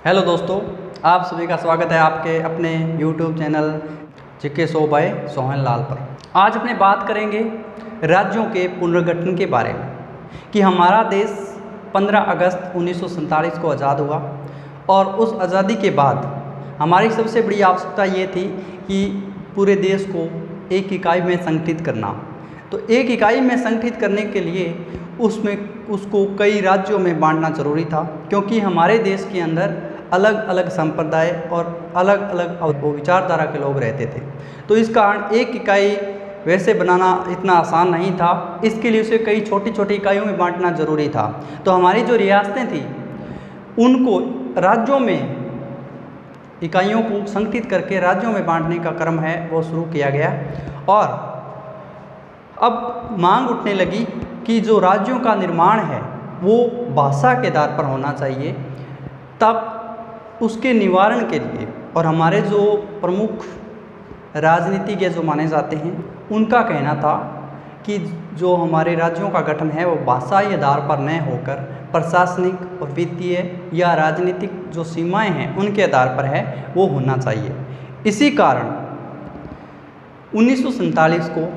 Hello दोस्तों, आप सभी का स्वागत है आपके अपने YouTube channel GK show by Sohan Lal पर। आज अपने बात करेंगे राज्यों के पुनर्गठन के बारे में कि हमारा देश 15 अगस्त 1947 को आज़ाद हुआ और उस आज़ादी के बाद हमारी सबसे बड़ी आवश्यकता ये थी कि पूरे देश को एक इकाई में संगठित करना। तो एक इकाई में संगठित करने के लिए उसको कई राज्यों में बांटना ज़रूरी था, क्योंकि हमारे देश के अंदर अलग अलग संप्रदाय और अलग अलग विचारधारा के लोग रहते थे। तो इस कारण एक इकाई वैसे बनाना इतना आसान नहीं था। इसके लिए उसे कई छोटी छोटी इकाइयों में बांटना ज़रूरी था। तो हमारी जो रियासतें थीं उनको राज्यों में इकाइयों को संगठित करके राज्यों में बांटने का क्रम है वो शुरू किया गया। और अब मांग उठने लगी कि जो राज्यों का निर्माण है वो भाषा के आधार पर होना चाहिए। तब उसके निवारण के लिए और हमारे जो प्रमुख राजनीतिज्ञ जो माने जाते हैं उनका कहना था कि जो हमारे राज्यों का गठन है वो भाषाई आधार पर न होकर प्रशासनिक और वित्तीय या राजनीतिक जो सीमाएं हैं उनके आधार पर है वो होना चाहिए। इसी कारण 1947 को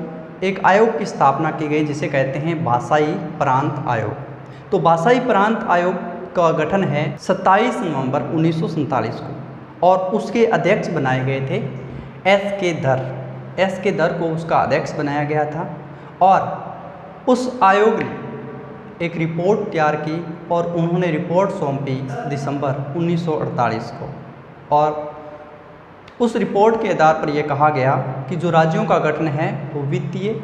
एक आयोग की स्थापना की गई जिसे कहते हैं भाषाई प्रांत आयोग। तो भाषाई प्रांत आयोग का गठन है 27 नवंबर 1947 को और उसके अध्यक्ष बनाए गए थे एस के धर को उसका अध्यक्ष बनाया गया था। और उस आयोग ने एक रिपोर्ट तैयार की और उन्होंने रिपोर्ट सौंपी दिसंबर 1948 को। और उस रिपोर्ट के आधार पर यह कहा गया कि जो राज्यों का गठन है वो वित्तीय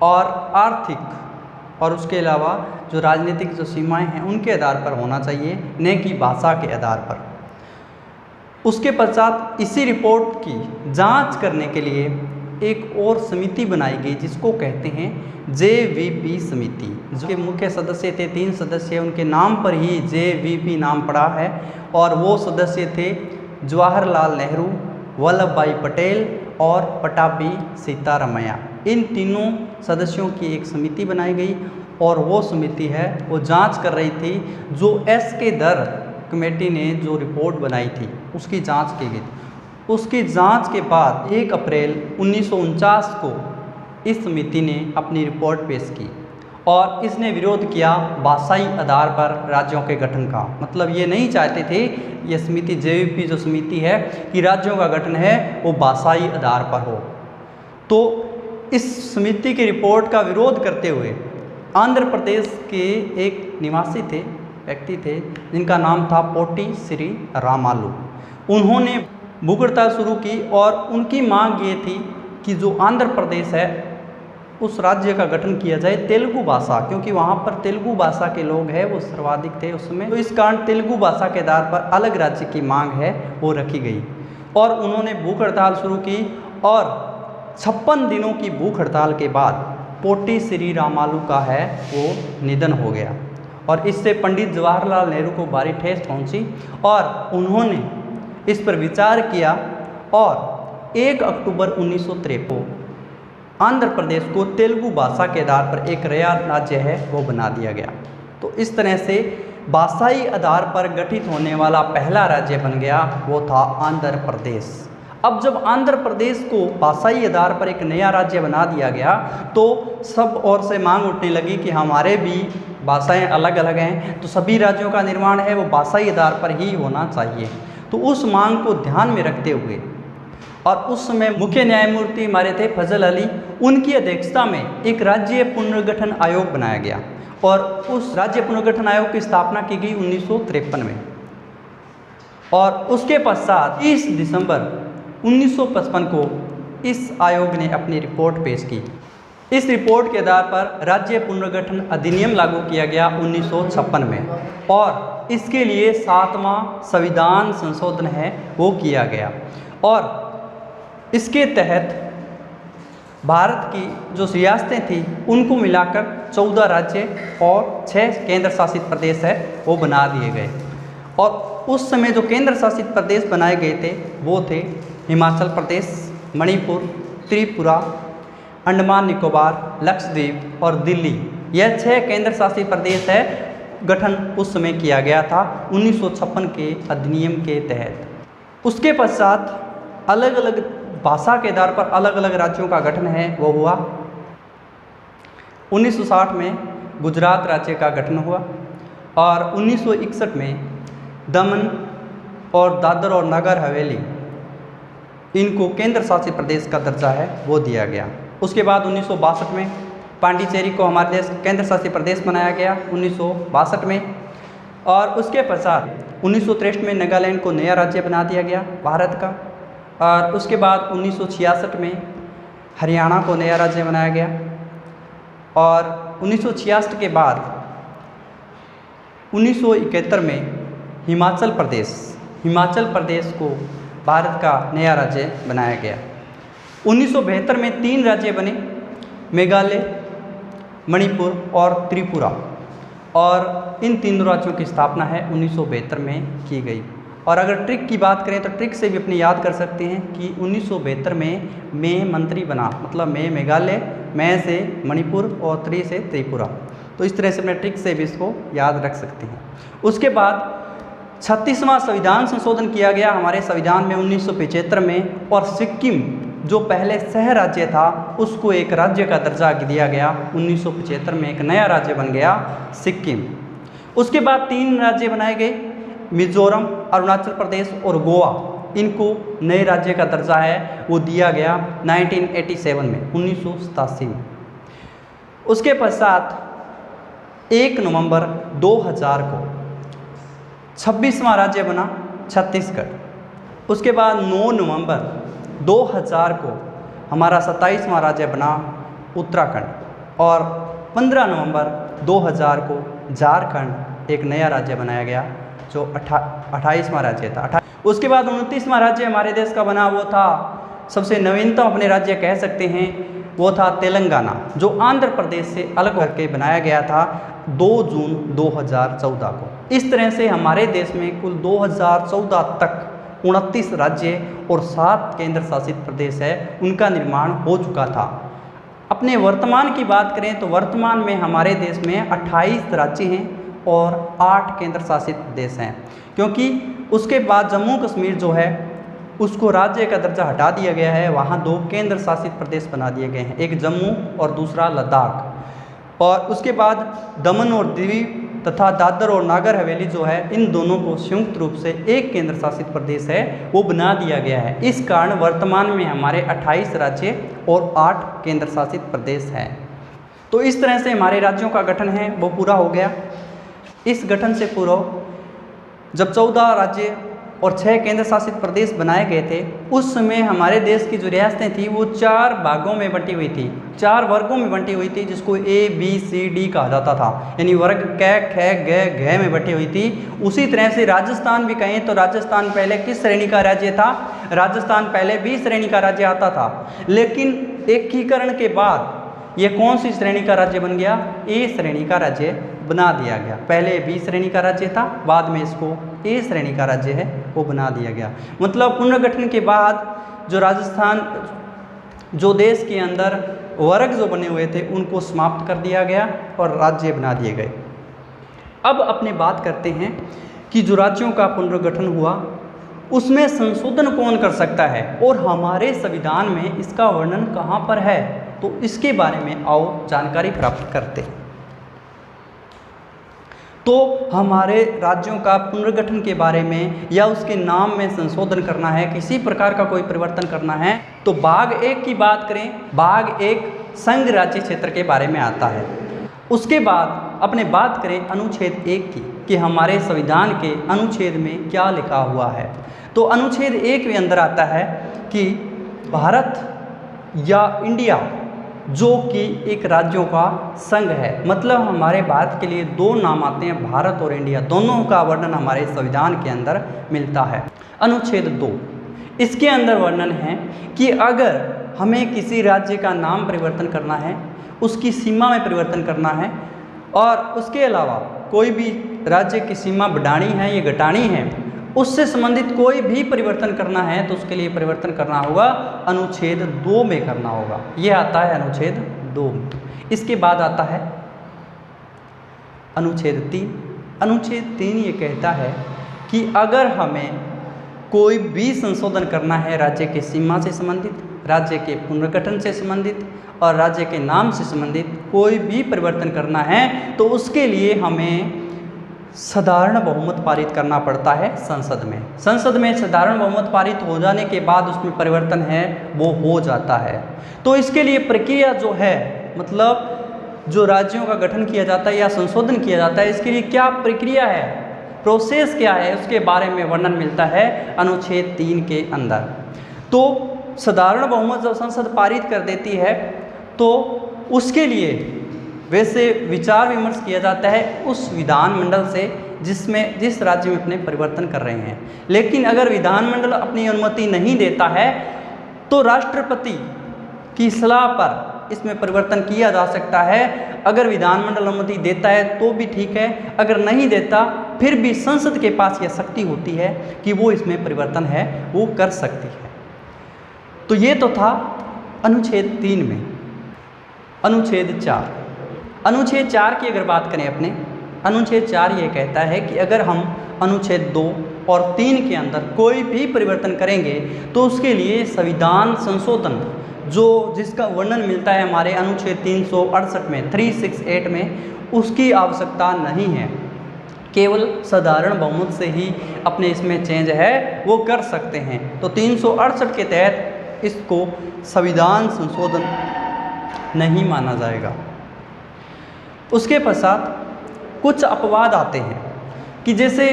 और आर्थिक और उसके अलावा जो राजनीतिक जो सीमाएं हैं उनके आधार पर होना चाहिए, न कि भाषा के आधार पर। उसके पश्चात इसी रिपोर्ट की जांच करने के लिए एक और समिति बनाई गई जिसको कहते हैं JVP समिति। जो मुख्य सदस्य थे 3 सदस्य, उनके नाम पर ही JVP नाम पड़ा है। और वो सदस्य थे जवाहरलाल नेहरू, वल्लभ भाई पटेल और पट्टाभी सीतारामैया। इन तीनों सदस्यों की एक समिति बनाई गई और वो समिति है वो जांच कर रही थी जो एस के धर कमेटी ने जो रिपोर्ट बनाई थी उसकी जांच की गई। उसकी जांच के बाद 1 अप्रैल 1949 को इस समिति ने अपनी रिपोर्ट पेश की और इसने विरोध किया भाषाई आधार पर राज्यों के गठन का। मतलब ये नहीं चाहते थे ये समिति JVP जो समिति है कि राज्यों का गठन है वो भाषाई आधार पर हो। तो इस समिति की रिपोर्ट का विरोध करते हुए आंध्र प्रदेश के एक निवासी थे, व्यक्ति थे जिनका नाम था पोटी श्री रामालू। उन्होंने भूख हड़ताल शुरू की और उनकी मांग ये थी कि जो आंध्र प्रदेश है उस राज्य का गठन किया जाए तेलुगु भाषा, क्योंकि वहाँ पर तेलुगु भाषा के लोग हैं वो सर्वाधिक थे उस समय। तो इस कारण तेलुगु भाषा के आधार पर अलग राज्य की मांग है वो रखी गई और उन्होंने भूख हड़ताल शुरू की। और 56 दिनों की भूख हड़ताल के बाद पोटी श्री रामालू का है वो निधन हो गया और इससे पंडित जवाहरलाल नेहरू को भारी ठेस पहुंची और उन्होंने इस पर विचार किया और 1 अक्टूबर 1953 को आंध्र प्रदेश को तेलुगु भाषा के आधार पर एक नया राज्य है वो बना दिया गया। तो इस तरह से भाषाई आधार पर गठित होने वाला पहला राज्य बन गया वो था आंध्र प्रदेश। अब जब आंध्र प्रदेश को भाषाई आधार पर एक नया राज्य बना दिया गया तो सब ओर से मांग उठने लगी कि हमारे भी भाषाएं अलग अलग हैं, तो सभी राज्यों का निर्माण है वो भाषाई आधार पर ही होना चाहिए। तो उस मांग को ध्यान में रखते हुए और उस समय मुख्य न्यायमूर्ति हमारे थे फजल अली, उनकी अध्यक्षता में एक राज्य पुनर्गठन आयोग बनाया गया और उस राज्य पुनर्गठन आयोग की स्थापना की गई 1953 में। और उसके पश्चात 30 दिसंबर 1955 को इस आयोग ने अपनी रिपोर्ट पेश की। इस रिपोर्ट के आधार पर राज्य पुनर्गठन अधिनियम लागू किया गया 1956 में और इसके लिए 7वां संविधान संशोधन है वो किया गया। और इसके तहत भारत की जो रियासतें थी उनको मिलाकर 14 राज्य और 6 केंद्र शासित प्रदेश है वो बना दिए गए। और उस समय जो केंद्र शासित प्रदेश बनाए गए थे वो थे हिमाचल प्रदेश, मणिपुर, त्रिपुरा, अंडमान निकोबार, लक्षद्वीप और दिल्ली। यह 6 केंद्र शासित प्रदेश है गठन उस समय किया गया था 1956 के अधिनियम के तहत। उसके पश्चात अलग अलग भाषा के आधार पर अलग अलग राज्यों का गठन है वो हुआ। 1960 में गुजरात राज्य का गठन हुआ और 1961 में दमन और दादर और नगर हवेली इनको केंद्र शासित प्रदेश का दर्जा है वो दिया गया। उसके बाद 1962 में पांडिचेरी को हमारे देश केंद्र शासित प्रदेश बनाया गया 1962 में, और उसके पश्चात 1963 में नागालैंड को नया राज्य बना दिया गया भारत का, और उसके बाद 1966 में हरियाणा को नया राज्य बनाया गया, और 1966 के बाद 1971 में हिमाचल प्रदेश को भारत का नया राज्य बनाया गया। 1972 में 3 राज्य बने, मेघालय, मणिपुर और त्रिपुरा, और इन 3 राज्यों की स्थापना है 1972 में की गई। और अगर ट्रिक की बात करें तो ट्रिक से भी अपने याद कर सकते हैं कि 1972 में मैं मंत्री बना, मतलब मैं मेघालय, मैं से मणिपुर और त्रि से त्रिपुरा। तो इस तरह से अपने ट्रिक से भी इसको याद रख सकते हैं। उसके बाद 36वां संविधान संशोधन किया गया हमारे संविधान में 1975 में, और सिक्किम जो पहले सह राज्य था उसको एक राज्य का दर्जा दिया गया 1975 में, एक नया राज्य बन गया सिक्किम। उसके बाद 3 राज्य बनाए गए, मिजोरम, अरुणाचल प्रदेश और गोवा, इनको नए राज्य का दर्जा है वो दिया गया 1987 में, 1987 में। उसके पश्चात 1 नवंबर 2000 को 26वां राज्य बना छत्तीसगढ़। उसके बाद 9 नवंबर 2000 को हमारा 27वां राज्य बना उत्तराखंड, और 15 नवंबर 2000 को झारखंड एक नया राज्य बनाया गया जो 28वां राज्य था। उसके बाद 29वां राज्य हमारे देश का बना, वो था सबसे नवीनतम अपने राज्य कह सकते हैं, वो था तेलंगाना, जो आंध्र प्रदेश से अलग करके बनाया गया था 2 जून 2014 को। इस तरह से हमारे देश में कुल 2014 तक 29 राज्य और 7 केंद्र शासित प्रदेश है, उनका निर्माण हो चुका था। अपने वर्तमान की बात करें तो वर्तमान में हमारे देश में 28 राज्य हैं और 8 केंद्र शासित प्रदेश हैं, क्योंकि उसके बाद जम्मू कश्मीर जो है उसको राज्य का दर्जा हटा दिया गया है, वहाँ 2 केंद्र शासित प्रदेश बना दिए गए हैं, एक जम्मू और दूसरा लद्दाख। और उसके बाद दमन और दीव तथा दादर और नागर हवेली जो है, इन दोनों को संयुक्त रूप से एक केंद्र शासित प्रदेश है वो बना दिया गया है। इस कारण वर्तमान में हमारे 28 राज्य और 8 केंद्र शासित प्रदेश हैं। तो इस तरह से हमारे राज्यों का गठन है वो पूरा हो गया। इस गठन से पूर्व जब 14 राज्य और 6 केंद्र शासित प्रदेश बनाए गए थे, उस समय हमारे देश की जो रियासतें थी वो 4 भागों में बंटी हुई थी, 4 वर्गों में बंटी हुई थी, जिसको A, B, C, D कहा जाता था, यानी वर्ग क, ख, ग, घ में बंटी हुई थी। उसी तरह से राजस्थान भी कहें तो राजस्थान पहले किस श्रेणी का राज्य था? राजस्थान पहले B श्रेणी का राज्य आता था, लेकिन एकीकरण के बाद ये कौन सी श्रेणी का राज्य बन गया? A श्रेणी का राज्य बना दिया गया। पहले B श्रेणी का राज्य था, बाद में इसको A श्रेणी का राज्य है वो बना दिया गया। मतलब पुनर्गठन के बाद जो राजस्थान, जो देश के अंदर वर्ग जो बने हुए थे उनको समाप्त कर दिया गया और राज्य बना दिए गए। अब अपने बात करते हैं कि जो राज्यों का पुनर्गठन हुआ उसमें संशोधन कौन कर सकता है और हमारे संविधान में इसका वर्णन कहाँ पर है, तो इसके बारे में आओ जानकारी प्राप्त करते हैं। तो हमारे राज्यों का पुनर्गठन के बारे में या उसके नाम में संशोधन करना है, किसी प्रकार का कोई परिवर्तन करना है, तो भाग 1 की बात करें, भाग 1 संघ राज्य क्षेत्र के बारे में आता है। उसके बाद अपने बात करें अनुच्छेद 1 की कि हमारे संविधान के अनुच्छेद में क्या लिखा हुआ है। तो अनुच्छेद 1 के अंदर आता है कि भारत या इंडिया जो कि एक राज्यों का संघ है, मतलब हमारे भारत के लिए 2 नाम आते हैं, भारत और इंडिया, दोनों का वर्णन हमारे संविधान के अंदर मिलता है। अनुच्छेद 2 इसके अंदर वर्णन है कि अगर हमें किसी राज्य का नाम परिवर्तन करना है, उसकी सीमा में परिवर्तन करना है, और उसके अलावा कोई भी राज्य की सीमा बढ़ानी है या घटानी है, उससे संबंधित कोई भी परिवर्तन करना है तो उसके लिए परिवर्तन करना होगा अनुच्छेद 2 में करना होगा। यह आता है अनुच्छेद 2। इसके बाद आता है अनुच्छेद 3 अनुच्छेद 3 ये कहता है कि अगर हमें कोई भी संशोधन करना है राज्य के सीमा से संबंधित, राज्य के पुनर्गठन से संबंधित और राज्य के नाम से संबंधित कोई भी परिवर्तन करना है तो उसके लिए हमें साधारण बहुमत पारित करना पड़ता है संसद में। संसद में साधारण बहुमत पारित हो जाने के बाद उसमें परिवर्तन है वो हो जाता है। तो इसके लिए प्रक्रिया जो है, मतलब जो राज्यों का गठन किया जाता है या संशोधन किया जाता है, इसके लिए क्या प्रक्रिया है, प्रोसेस क्या है, उसके बारे में वर्णन मिलता है अनुच्छेद 3 के अंदर। तो साधारण बहुमत जब संसद पारित कर देती है तो उसके लिए वैसे विचार विमर्श किया जाता है उस विधानमंडल से जिस राज्य में अपने परिवर्तन कर रहे हैं। लेकिन अगर विधानमंडल अपनी अनुमति नहीं देता है तो राष्ट्रपति की सलाह पर इसमें परिवर्तन किया जा सकता है। अगर विधानमंडल अनुमति देता है तो भी ठीक है, अगर नहीं देता फिर भी संसद के पास यह शक्ति होती है कि वो इसमें परिवर्तन है वो कर सकती है। तो ये तो था अनुच्छेद 3 में। अनुच्छेद 4, अनुच्छेद 4 की अगर बात करें अपने, अनुच्छेद 4 ये कहता है कि अगर हम अनुच्छेद 2 और 3 के अंदर कोई भी परिवर्तन करेंगे तो उसके लिए संविधान संशोधन जिसका वर्णन मिलता है हमारे अनुच्छेद 368 में 368 में, उसकी आवश्यकता नहीं है। केवल साधारण बहुमत से ही अपने इसमें चेंज है वो कर सकते हैं। तो 368 के तहत इसको संविधान संशोधन नहीं माना जाएगा। उसके पश्चात कुछ अपवाद आते हैं कि जैसे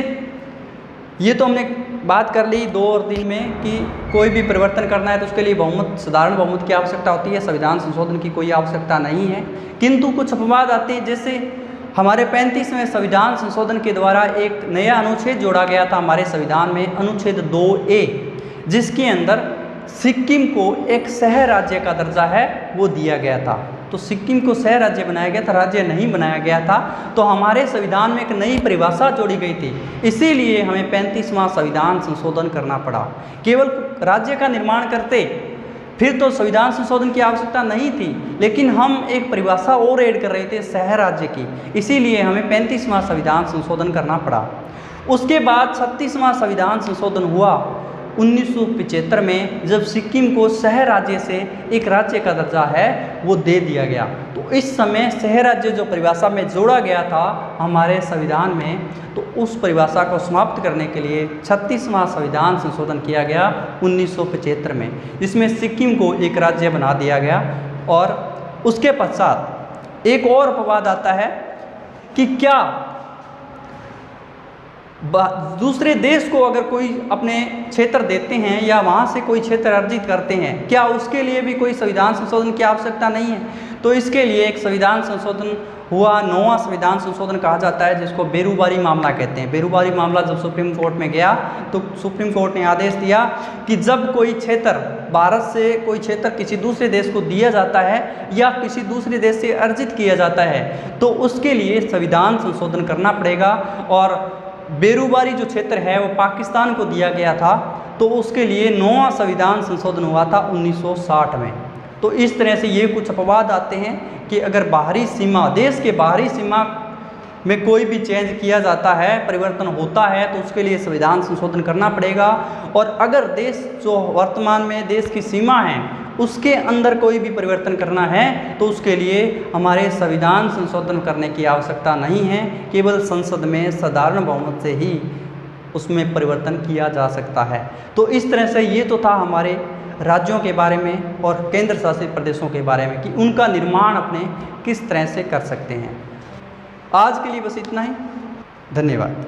ये तो हमने बात कर ली 2 और 3 में कि कोई भी परिवर्तन करना है तो उसके लिए बहुमत, साधारण बहुमत की आवश्यकता होती है, संविधान संशोधन की कोई आवश्यकता नहीं है। किंतु कुछ अपवाद आते हैं, जैसे हमारे 35वें संविधान संशोधन के द्वारा एक नया अनुच्छेद जोड़ा गया था हमारे संविधान में, अनुच्छेद 2A, जिसके अंदर सिक्किम को एक शहर राज्य का दर्जा है वो दिया गया था। तो सिक्किम को शहर राज्य बनाया गया था, राज्य नहीं बनाया गया था। तो हमारे संविधान में एक नई परिभाषा जोड़ी गई थी, इसीलिए हमें 35वां संविधान संशोधन करना पड़ा। केवल राज्य का निर्माण करते फिर तो संविधान संशोधन की आवश्यकता नहीं थी, लेकिन हम एक परिभाषा और ऐड कर रहे थे शहर राज्य की, इसीलिए हमें 35वां संविधान संशोधन करना पड़ा। उसके बाद 36वां संविधान संशोधन हुआ 1975 में, जब सिक्किम को शहर राज्य से एक राज्य का दर्जा है वो दे दिया गया। तो इस समय शहर राज्य जो परिभाषा में जोड़ा गया था हमारे संविधान में, तो उस परिभाषा को समाप्त करने के लिए 36वां संविधान संशोधन किया गया 1975 में, जिसमें सिक्किम को एक राज्य बना दिया गया। और उसके पश्चात एक और अपवाद आता है कि क्या दूसरे देश को अगर कोई अपने क्षेत्र देते हैं या वहाँ से कोई क्षेत्र अर्जित करते हैं, क्या उसके लिए भी कोई संविधान संशोधन की आवश्यकता नहीं है? तो इसके लिए एक संविधान संशोधन हुआ, 9वां संविधान संशोधन कहा जाता है, जिसको बेरूबारी मामला कहते हैं। बेरूबारी मामला जब सुप्रीम कोर्ट में गया तो सुप्रीम कोर्ट ने आदेश दिया कि जब कोई क्षेत्र भारत से कोई क्षेत्र किसी दूसरे देश को दिया जाता है या किसी दूसरे देश से अर्जित किया जाता है तो उसके लिए संविधान संशोधन करना पड़ेगा। और बेरूबारी जो क्षेत्र है वो पाकिस्तान को दिया गया था, तो उसके लिए 9वां संविधान संशोधन हुआ था 1960 में। तो इस तरह से ये कुछ अपवाद आते हैं कि अगर बाहरी सीमा, देश के बाहरी सीमा में कोई भी चेंज किया जाता है, परिवर्तन होता है, तो उसके लिए संविधान संशोधन करना पड़ेगा। और अगर देश जो वर्तमान में देश की सीमा है उसके अंदर कोई भी परिवर्तन करना है तो उसके लिए हमारे संविधान संशोधन करने की आवश्यकता नहीं है, केवल संसद में साधारण बहुमत से ही उसमें परिवर्तन किया जा सकता है। तो इस तरह से ये तो था हमारे राज्यों के बारे में और केंद्र शासित प्रदेशों के बारे में कि उनका निर्माण अपने किस तरह से कर सकते हैं। आज के लिए बस इतना ही। धन्यवाद।